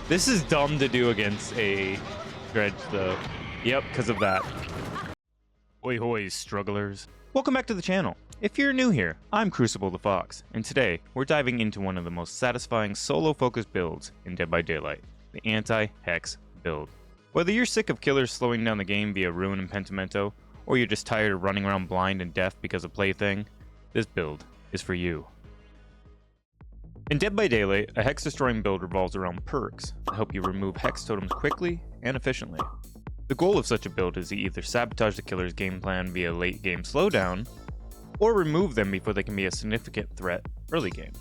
This is dumb to do against a Dredge, though. Yep, because of that. Hoi hoi, strugglers. Welcome back to the channel. If you're new here, I'm Crucible the Fox, and today we're diving into one of the most satisfying solo-focused builds in Dead by Daylight, the anti-Hex build. Whether you're sick of killers slowing down the game via Ruin and Pentimento, or you're just tired of running around blind and deaf because of Plaything, this build is for you. In Dead by Daylight, a Hex-destroying build revolves around perks that help you remove Hex Totems quickly and efficiently. The goal of such a build is to either sabotage the killer's game plan via late-game slowdown, or remove them before they can be a significant threat early game.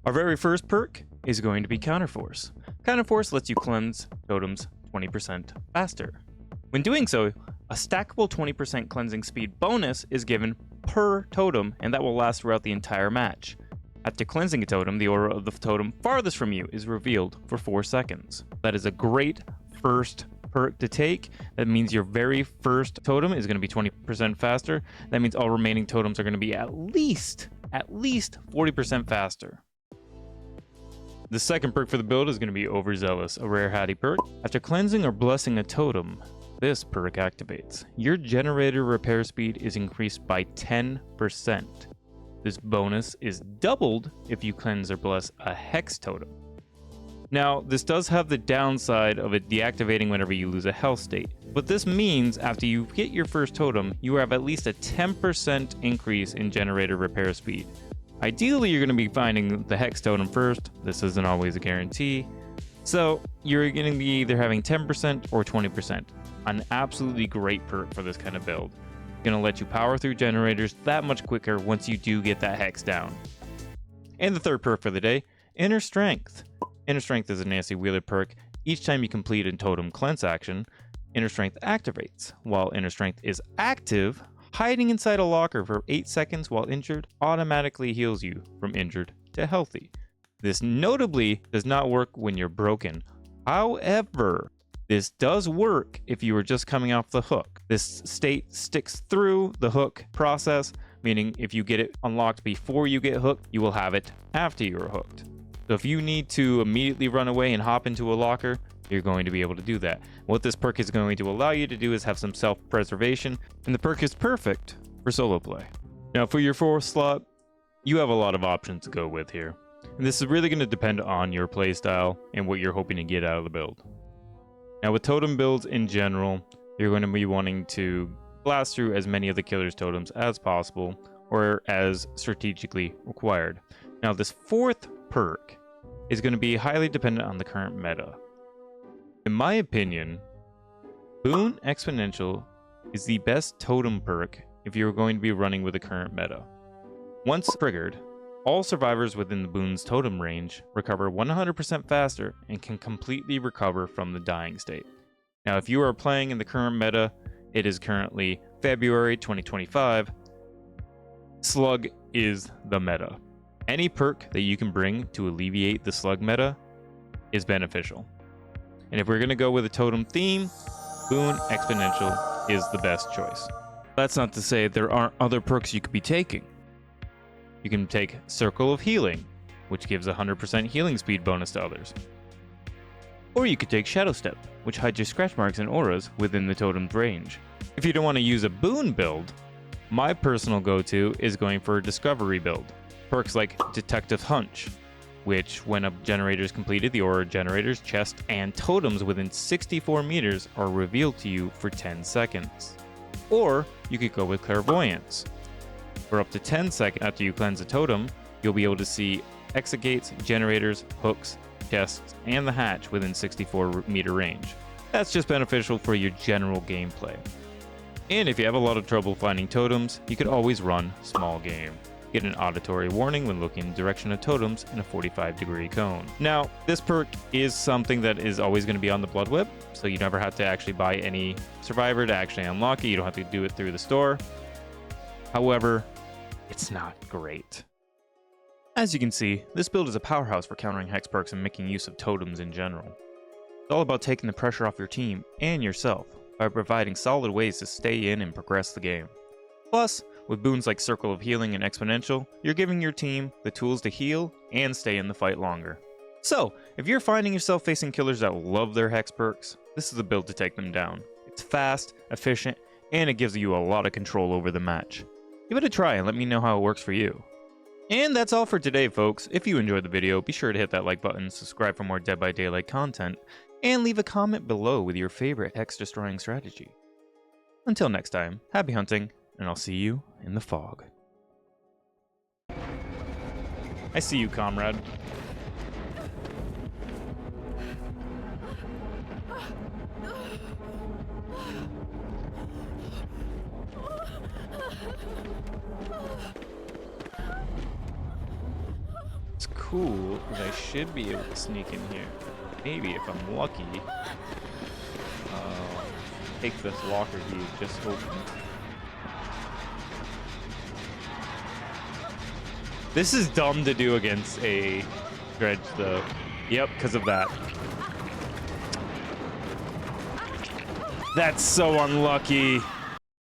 Our very first perk is going to be Counterforce. Counterforce lets you cleanse totems 20% faster. When doing so, a stackable 20% cleansing speed bonus is given per totem, and that will last throughout the entire match. After cleansing a totem, the aura of the totem farthest from you is revealed for 4 seconds. That is a great first perk to take. That means your very first totem is going to be 20% faster. That means all remaining totems are going to be at least 40% faster. The second perk for the build is going to be Overzealous, a rare Hattie perk. After cleansing or blessing a totem, this perk activates. Your generator repair speed is increased by 10%. This bonus is doubled if you cleanse or bless a Hex Totem. Now, this does have the downside of it deactivating whenever you lose a health state, but this means after you get your first totem, you have at least a 10% increase in generator repair speed. Ideally, you're going to be finding the Hex Totem first. This isn't always a guarantee. So, you're going to be either having 10% or 20%. An absolutely great perk for this kind of build. Going to let you power through generators that much quicker once you do get that Hex down. And the third perk for the day, Inner Strength. Inner Strength is a Nancy Wheeler perk. Each time you complete a totem cleanse action, Inner Strength activates. While Inner Strength is active, hiding inside a locker for 8 seconds while injured automatically heals you from injured to healthy. This notably does not work when you're broken. However, this does work if you are just coming off the hook. This state sticks through the hook process, meaning if you get it unlocked before you get hooked, you will have it after you're hooked. So if you need to immediately run away and hop into a locker, you're going to be able to do that. What this perk is going to allow you to do is have some self-preservation, and the perk is perfect for solo play. Now for your fourth slot, you have a lot of options to go with here. And this is really going to depend on your playstyle and what you're hoping to get out of the build. Now with totem builds in general, you're going to be wanting to blast through as many of the killer's totems as possible, or as strategically required. Now this fourth perk is going to be highly dependent on the current meta. In my opinion, Boon Exponential is the best totem perk if you're going to be running with the current meta. Once triggered, all survivors within the Boon's totem range recover 100% faster and can completely recover from the dying state. Now, if you are playing in the current meta, it is currently February 2025. Slug is the meta. Any perk that you can bring to alleviate the slug meta is beneficial. And if we're going to go with a totem theme, Boon Exponential is the best choice. That's not to say there aren't other perks you could be taking. You can take Circle of Healing, which gives a 100% healing speed bonus to others. Or you could take Shadow Step, which hides your scratch marks and auras within the totem's range. If you don't want to use a Boon build, my personal go-to is going for a Discovery build. Perks like Detective Hunch, which when a generator is completed, the aura generators, chest, and totems within 64 meters are revealed to you for 10 seconds. Or you could go with Clairvoyance. For up to 10 seconds after you cleanse a totem, you'll be able to see exegates, generators, hooks, chests, and the hatch within 64 meter range. That's just beneficial for your general gameplay. And if you have a lot of trouble finding totems, you could always run Small Game. Get an auditory warning when looking in the direction of totems in a 45-degree cone. Now, this perk is something that is always going to be on the Blood Web, so you never have to actually buy any survivor to actually unlock it. You don't have to do it through the store. However, it's not great. As you can see, this build is a powerhouse for countering hex perks and making use of totems in general. It's all about taking the pressure off your team and yourself by providing solid ways to stay in and progress the game. Plus, with boons like Circle of Healing and Exponential, you're giving your team the tools to heal and stay in the fight longer. So, if you're finding yourself facing killers that love their Hex perks, this is the build to take them down. It's fast, efficient, and it gives you a lot of control over the match. Give it a try and let me know how it works for you. And that's all for today, folks. If you enjoyed the video, be sure to hit that like button, subscribe for more Dead by Daylight content, and leave a comment below with your favorite Hex destroying strategy. Until next time, happy hunting, and I'll see you in the fog. I see you, comrade. It's cool, because I should be able to sneak in here. Maybe if I'm lucky. Take this locker he just opened. This is dumb to do against a dredge, though. Yep, because of that. That's so unlucky.